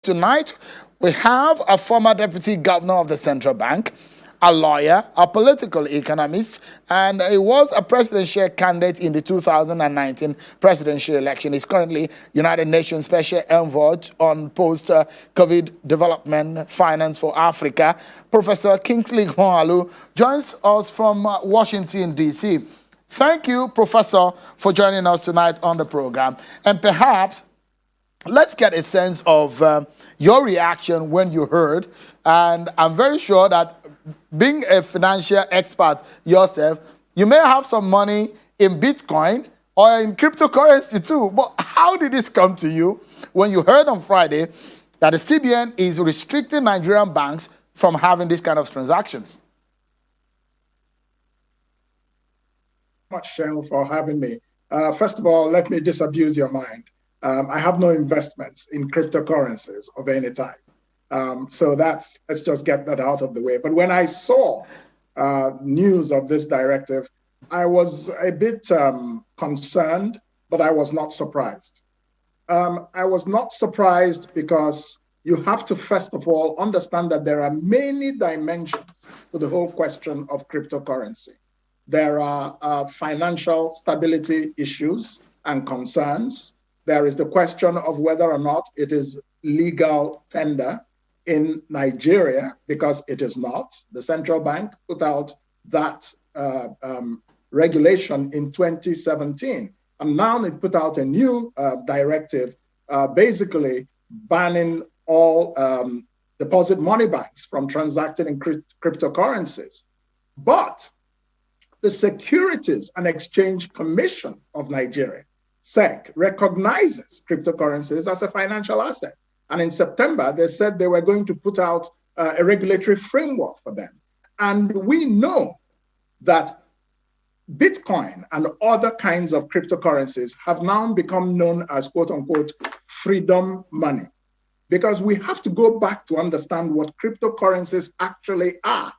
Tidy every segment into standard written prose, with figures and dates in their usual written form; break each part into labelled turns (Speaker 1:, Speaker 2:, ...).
Speaker 1: Tonight, we have a former deputy governor of the central bank, a lawyer, a political economist, and he was a presidential candidate in the 2019 presidential election. He's currently United Nations Special Envoy on post-COVID development finance for Africa. Professor Kingsley Moghalu joins us from Washington, D.C. Thank you, Professor, for joining us tonight on the program. And perhaps let's get a sense of your reaction when you heard. And I'm very sure that being a financial expert yourself, you may have some money in Bitcoin or in cryptocurrency too. But how did this come to you when you heard on Friday that the CBN is restricting Nigerian banks from having these kind of transactions?
Speaker 2: Much, Shane, for having me. First of all, let me disabuse your mind. I have no investments in cryptocurrencies of any type. So let's just get that out of the way. But when I saw news of this directive, I was a bit concerned, but I was not surprised. I was not surprised because you have to, first of all, understand that there are many dimensions to the whole question of cryptocurrency. There are financial stability issues and concerns. There is the question of whether or not it is legal tender in Nigeria, because it is not. The central bank put out that regulation in 2017. And now they put out a new directive basically banning all deposit money banks from transacting in cryptocurrencies. But the Securities and Exchange Commission of Nigeria, SEC, recognizes cryptocurrencies as a financial asset. And in September, they said they were going to put out a regulatory framework for them. And we know that Bitcoin and other kinds of cryptocurrencies have now become known as, quote unquote, freedom money. Because we have to go back to understand what cryptocurrencies actually are.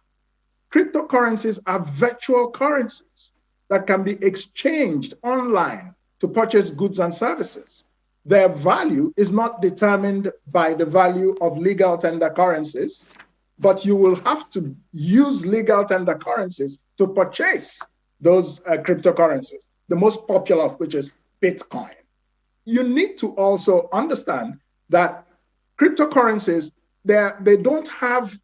Speaker 2: Cryptocurrencies are virtual currencies that can be exchanged online to purchase goods and services. Their value is not determined by the value of legal tender currencies, but you will have to use legal tender currencies to purchase those cryptocurrencies, the most popular of which is Bitcoin. You need to also understand that cryptocurrencies, they don't have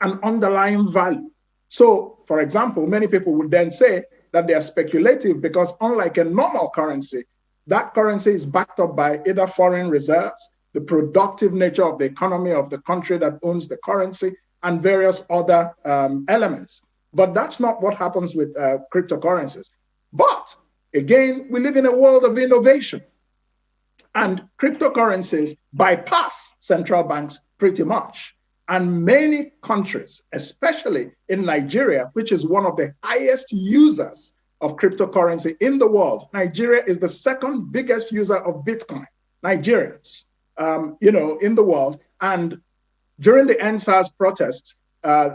Speaker 2: an underlying value. So, for example, many people would then say that they are speculative because unlike a normal currency, that currency is backed up by either foreign reserves, the productive nature of the economy of the country that owns the currency, and various other elements. But that's not what happens with cryptocurrencies. But again, we live in a world of innovation. And cryptocurrencies bypass central banks pretty much. And many countries, especially in Nigeria, which is one of the highest users of cryptocurrency in the world. Nigeria is the second biggest user of Bitcoin, Nigerians, in the world. And during the NSAS protests,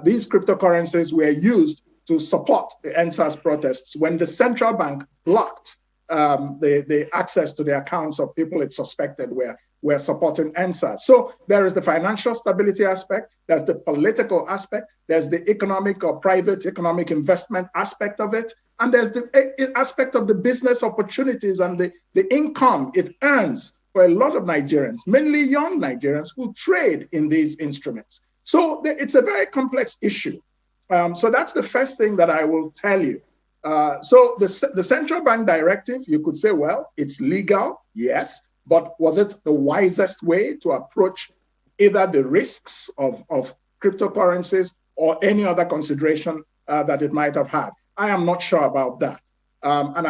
Speaker 2: these cryptocurrencies were used to support the NSAS protests when the central bank blocked the access to the accounts of people it suspected were supporting NSAS. So there is the financial stability aspect, there's the political aspect, there's the economic or private economic investment aspect of it, and there's the aspect of the business opportunities and the income it earns for a lot of Nigerians, mainly young Nigerians who trade in these instruments. So it's a very complex issue. So that's the first thing that I will tell you. So the central bank directive, you could say, well, it's legal, yes, but was it the wisest way to approach either the risks of cryptocurrencies or any other consideration that it might have had? I am not sure about that. And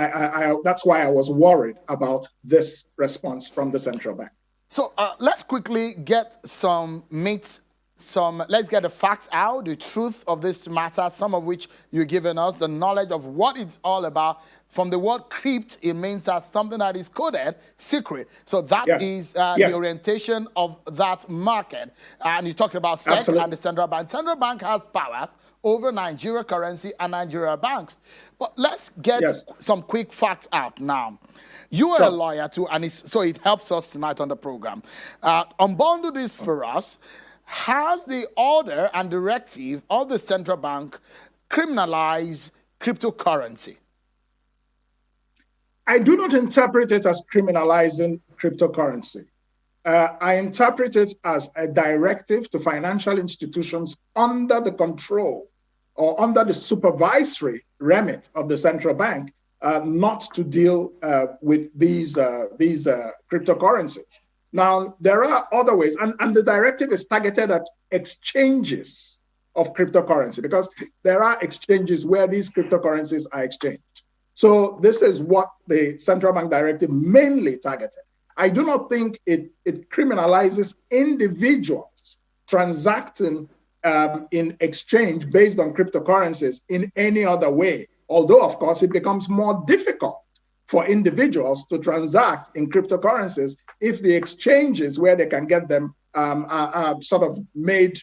Speaker 2: that's why I was worried about this response from the central bank.
Speaker 1: So let's quickly get some myths. Let's get the facts out, the truth of this matter, some of which you've given us, the knowledge of what it's all about. from the word crypt, it means that something that is coded, secret. So that is the orientation of that market. And you talked about SEC
Speaker 2: Absolutely.
Speaker 1: and the central bank. Central bank has powers over Nigeria currency and Nigeria banks. But let's get some quick facts out now. You are a lawyer too, and so it helps us tonight on the program. Unbundle this for us. Has the order and directive of the central bank criminalized cryptocurrency?
Speaker 2: I do not interpret it as criminalizing cryptocurrency. I interpret it as a directive to financial institutions under the control or under the supervisory remit of the central bank not to deal with these cryptocurrencies. Now, there are other ways, and the directive is targeted at exchanges of cryptocurrency because there are exchanges where these cryptocurrencies are exchanged. So this is what the central bank directive mainly targeted. I do not think it criminalizes individuals transacting in exchange based on cryptocurrencies in any other way. Although, of course, it becomes more difficult for individuals to transact in cryptocurrencies if the exchanges where they can get them are sort of made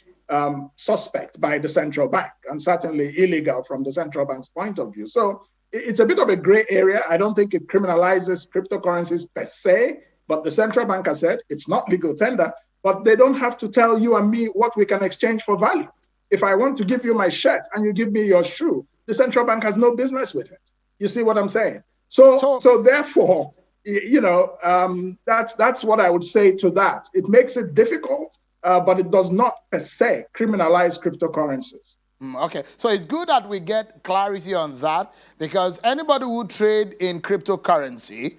Speaker 2: suspect by the central bank and certainly illegal from the central bank's point of view. So it's a bit of a gray area. I don't think it criminalizes cryptocurrencies per se, but the central bank has said it's not legal tender, but they don't have to tell you and me what we can exchange for value. If I want to give you my shirt and you give me your shoe, the central bank has no business with it. You see what I'm saying? So therefore, you know, that's what I would say to that. It makes it difficult, but it does not per se criminalize cryptocurrencies.
Speaker 1: Okay, so it's good that we get clarity on that because anybody who trade in cryptocurrency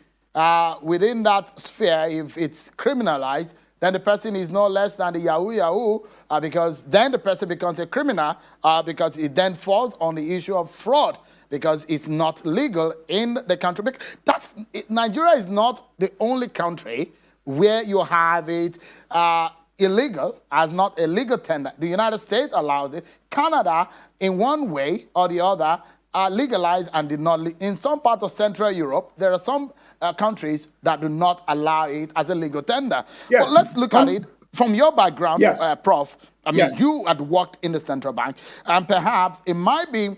Speaker 1: within that sphere, if it's criminalized, then the person is no less than the Yahoo because then the person becomes a criminal because it then falls on the issue of fraud because it's not legal in the country. Nigeria is not the only country where you have it illegal as not a legal tender. The United States allows it. Canada, in one way or the other, legalized and did not. In some parts of Central Europe, there are some countries that do not allow it as a legal tender.
Speaker 2: Yes.
Speaker 1: But let's look at it from your background, Prof. I mean,
Speaker 2: Yes.
Speaker 1: you had worked in the central bank, and perhaps it might be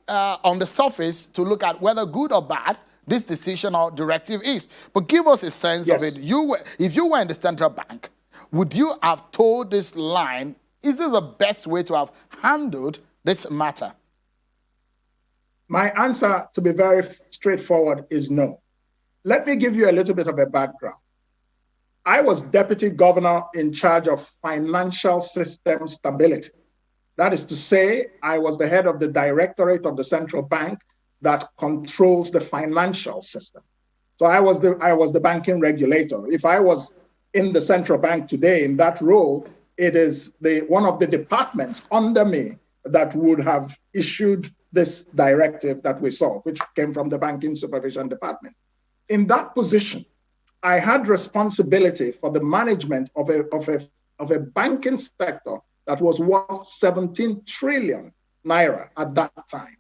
Speaker 1: on the surface to look at whether good or bad this decision or directive is. But give us a sense of it. If you were in the central bank, would you have told this line, is this the best way to have handled this matter?
Speaker 2: My answer, to be very straightforward, is no. Let me give you a little bit of a background. I was deputy governor in charge of financial system stability. That is to say, I was the head of the directorate of the central bank that controls the financial system. So I was the banking regulator. If I was in the central bank today in that role, it is one of the departments under me that would have issued this directive that we saw, which came from the Banking Supervision Department. In that position, I had responsibility for the management of a banking sector that was worth 17 trillion naira at that time.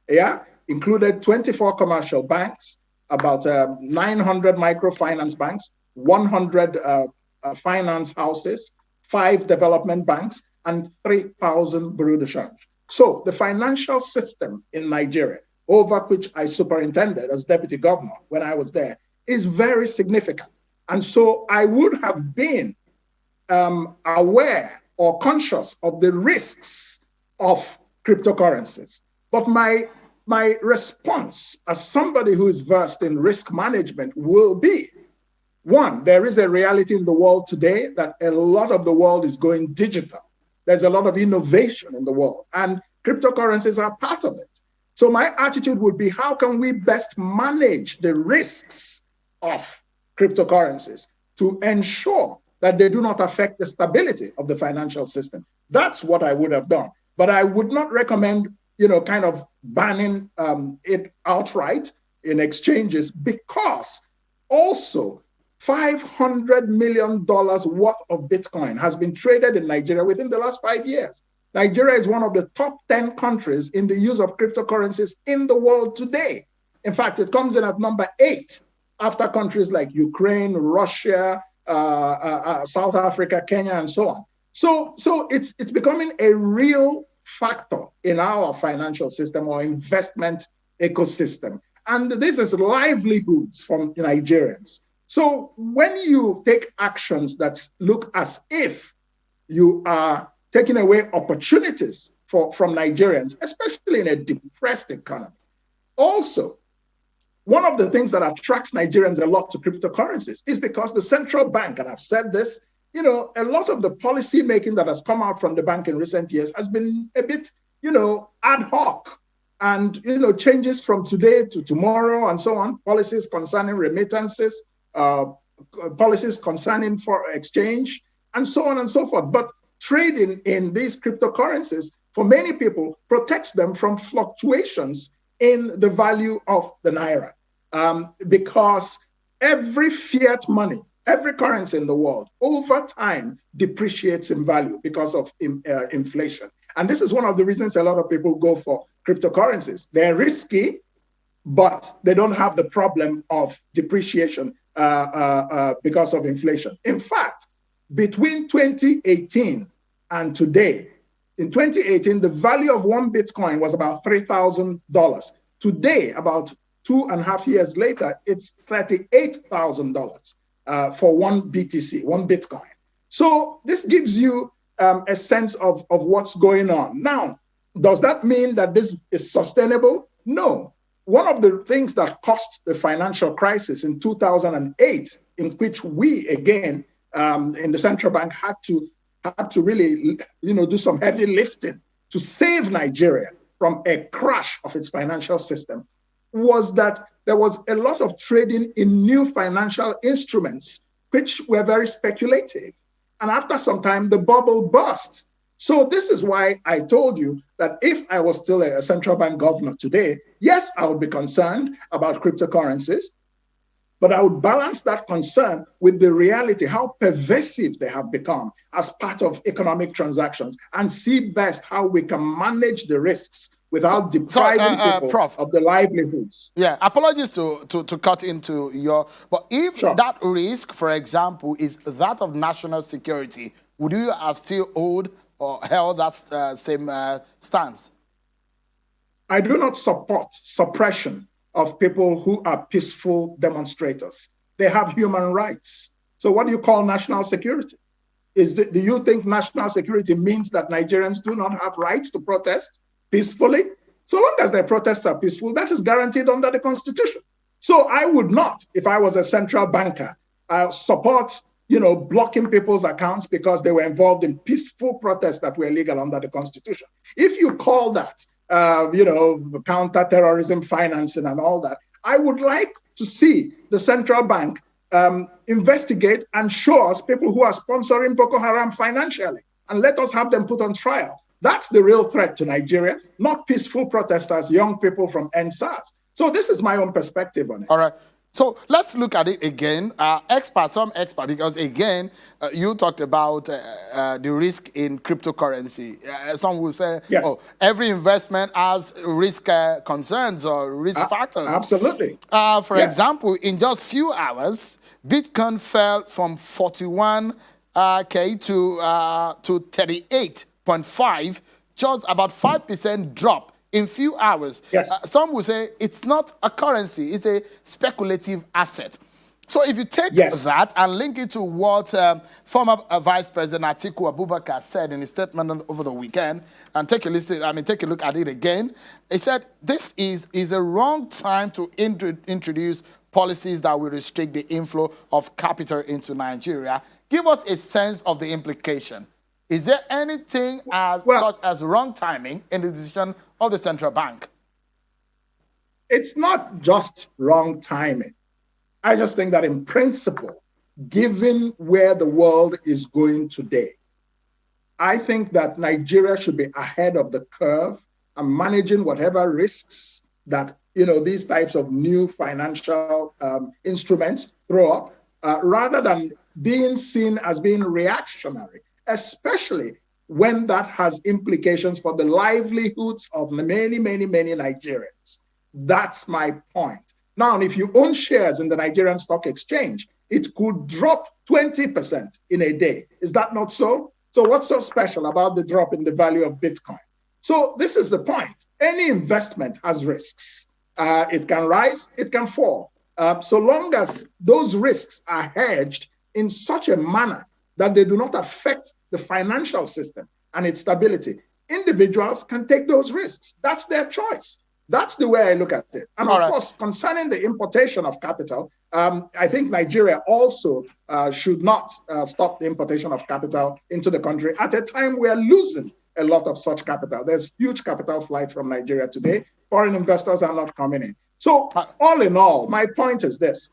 Speaker 2: Yeah, included 24 commercial banks, about 900 microfinance banks, 100 finance houses, 5 development banks, and 3,000 bureau de change. So the financial system in Nigeria, over which I superintended as deputy governor when I was there, is very significant. And so I would have been aware or conscious of the risks of cryptocurrencies. But my response as somebody who is versed in risk management will be, one, there is a reality in the world today that a lot of the world is going digital. There's a lot of innovation in the world, and cryptocurrencies are part of it. So my attitude would be, how can we best manage the risks of cryptocurrencies to ensure that they do not affect the stability of the financial system? That's what I would have done. But I would not recommend, kind of banning it outright in exchanges, because also $500 million worth of Bitcoin has been traded in Nigeria within the last 5 years. Nigeria is one of the top 10 countries in the use of cryptocurrencies in the world today. In fact, it comes in at number 8 after countries like Ukraine, Russia, South Africa, Kenya, and so on. So it's becoming a real factor in our financial system or investment ecosystem. And this is livelihoods from Nigerians. So when you take actions that look as if you are taking away opportunities from Nigerians, especially in a depressed economy. Also, one of the things that attracts Nigerians a lot to cryptocurrencies is because the central bank, and I've said this, a lot of the policy making that has come out from the bank in recent years has been a bit, ad hoc and, changes from today to tomorrow and so on, policies concerning remittances, policies concerning foreign exchange, and so on and so forth. But trading in these cryptocurrencies, for many people, protects them from fluctuations in the value of the naira. Because every fiat money, every currency in the world, over time depreciates in value because of inflation. And this is one of the reasons a lot of people go for cryptocurrencies. They're risky, but they don't have the problem of depreciation because of inflation. In fact, between 2018 and today, in 2018, the value of one Bitcoin was about $3,000. Today, about 2.5 years later, it's $38,000 for one BTC, one Bitcoin. So this gives you a sense of what's going on. Now, does that mean that this is sustainable? No. One of the things that caused the financial crisis in 2008, in which we, again, in the central bank had to really, do some heavy lifting to save Nigeria from a crash of its financial system, was that there was a lot of trading in new financial instruments, which were very speculative. And after some time, the bubble burst. So this is why I told you that if I was still a central bank governor today, yes, I would be concerned about cryptocurrencies, but I would balance that concern with the reality, how pervasive they have become as part of economic transactions, and see best how we can manage the risks without depriving people Prof, of the livelihoods.
Speaker 1: Yeah, apologies to cut into but if that risk, for example, is that of national security, would you have still held that same stance?
Speaker 2: I do not support suppression of people who are peaceful demonstrators. They have human rights. So what do you call national security? Do you think national security means that Nigerians do not have rights to protest peacefully? So long as their protests are peaceful, that is guaranteed under the Constitution. So I would not, if I was a central banker, support blocking people's accounts because they were involved in peaceful protests that were legal under the Constitution. If you call that counter-terrorism financing and all that, I would like to see the central bank investigate and show us people who are sponsoring Boko Haram financially, and let us have them put on trial. That's the real threat to Nigeria, not peaceful protesters, young people from NSAS. So this is my own perspective on it.
Speaker 1: All right. So let's look at it again. Some experts, because again, you talked about the risk in cryptocurrency. Some will say, yes, every investment has risk concerns or risk factors.
Speaker 2: Absolutely.
Speaker 1: For example, in just few hours, Bitcoin fell from 41K to 38.5, just about 5% drop in few hours.
Speaker 2: Yes.
Speaker 1: Some will say it's not a currency, it's a speculative asset. So if you take that and link it to what former Vice President Atiku Abubakar said in his statement over the weekend, and take a look at it again, he said this is a wrong time to introduce policies that will restrict the inflow of capital into Nigeria. Give us a sense of the implication. Is there anything such as wrong timing in the decision of the central bank?
Speaker 2: It's not just wrong timing. I just think that in principle, given where the world is going today, I think that Nigeria should be ahead of the curve and managing whatever risks that these types of new financial instruments throw up, rather than being seen as being reactionary, especially when that has implications for the livelihoods of many, many, many Nigerians. That's my point. Now, if you own shares in the Nigerian Stock Exchange, it could drop 20% in a day. Is that not so? So what's so special about the drop in the value of Bitcoin? So this is the point. Any investment has risks. It can rise, it can fall. So long as those risks are hedged in such a manner that they do not affect the financial system and its stability, individuals can take those risks. That's their choice. That's the way I look at it. And of course, concerning the importation of capital, I think Nigeria also should not stop the importation of capital into the country at a time we are losing a lot of such capital. There's huge capital flight from Nigeria today. Foreign investors are not coming in. So all in all, my point is this.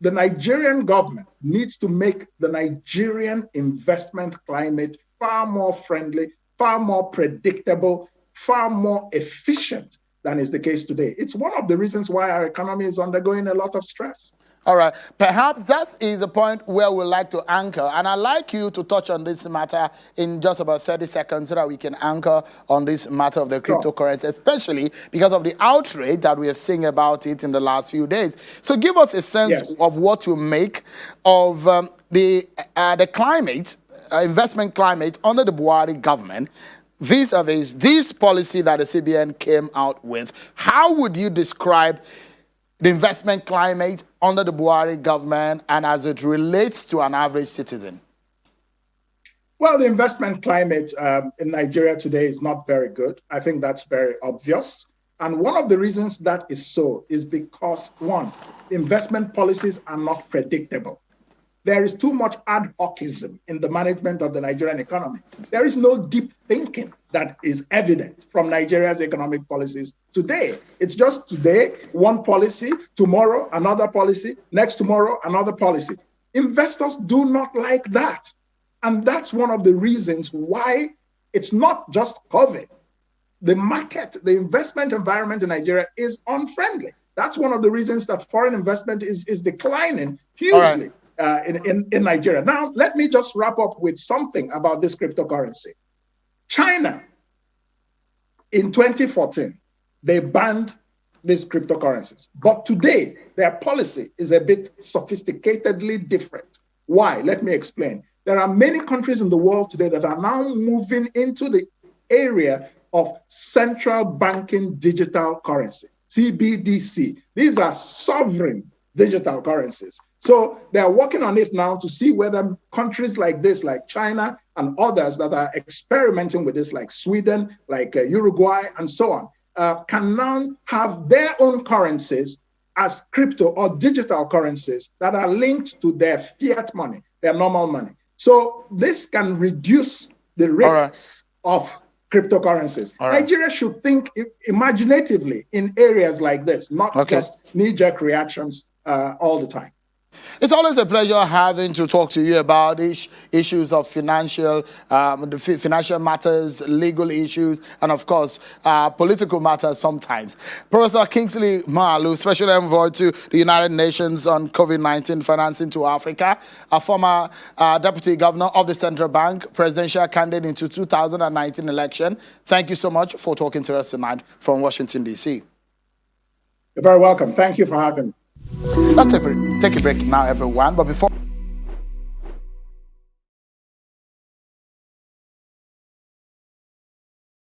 Speaker 2: The Nigerian government needs to make the Nigerian investment climate far more friendly, far more predictable, far more efficient than is the case today. It's one of the reasons why our economy is undergoing a lot of stress.
Speaker 1: All right. Perhaps that is a point where we'd like to anchor. And I'd like you to touch on this matter in just about 30 seconds so that we can anchor on this matter of the cryptocurrency, especially because of the outrage that we have seen about it in the last few days. So give us a sense of what to make of the climate, investment climate under the Buhari government vis-a-vis this policy that the CBN came out with. How would you describe the investment climate under the Buhari government and as it relates to an average citizen?
Speaker 2: Well, the investment climate in Nigeria today is not very good. I think that's very obvious. And one of the reasons that is so is because, one, investment policies are not predictable. There is too much ad hocism in the management of the Nigerian economy. There is no deep thinking that is evident from Nigeria's economic policies today. It's just today, one policy, tomorrow, another policy, next tomorrow, another policy. Investors do not like that. And that's one of the reasons why it's not just COVID. The market, the investment environment in Nigeria is unfriendly. That's one of the reasons that foreign investment is declining hugely. In Nigeria. Now, let me just wrap up with something about this cryptocurrency. China, in 2014, they banned these cryptocurrencies. But today, their policy is a bit sophisticatedly different. Why? Let me explain. There are many countries in the world today that are now moving into the area of central banking digital currency, CBDC. These are sovereign digital currencies. So they're working on it now to see whether countries like this, like China and others that are experimenting with this, like Sweden, like Uruguay, and so on, can now have their own currencies as crypto or digital currencies that are linked to their fiat money, their normal money. So this can reduce the risks of cryptocurrencies. Nigeria should think imaginatively in areas like this, not just knee-jerk reactions all the time.
Speaker 1: It's always a pleasure having to talk to you about issues of financial matters, legal issues, and of course, political matters sometimes. Professor Kingsley Moghalu, Special Envoy to the United Nations on COVID-19 financing to Africa, a former Deputy Governor of the Central Bank, presidential candidate into 2019 election. Thank you so much for talking to us tonight from Washington, D.C.
Speaker 2: You're very welcome. Thank you for having me.
Speaker 1: Let's take a break now, everyone. But before...